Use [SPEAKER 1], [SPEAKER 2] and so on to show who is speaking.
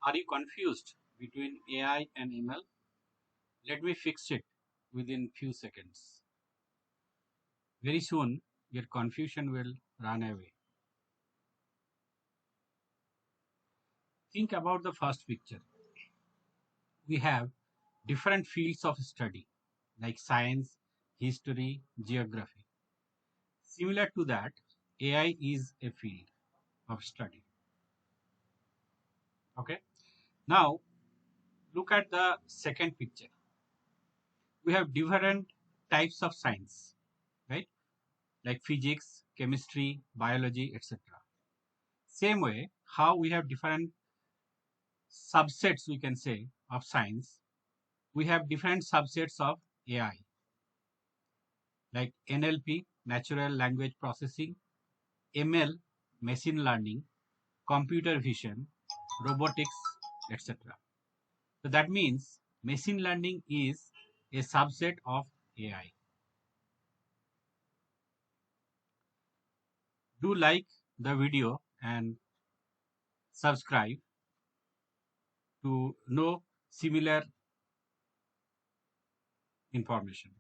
[SPEAKER 1] Are you confused between AI and ML? Let me fix it within few seconds. Very soon, your confusion will run away. Think about the first picture. We have different fields of study like science, history, geography. Similar to that, AI is a field of study. Okay. Now, look at the second picture. We have different types of science, right? Like physics, chemistry, biology, etc. Same way, how we have different subsets, we can say, of science, we have different subsets of AI, like NLP, natural language processing, ML, machine learning, computer vision, robotics, etc. So that means machine learning is a subset of AI. Do like the video and subscribe to know similar information.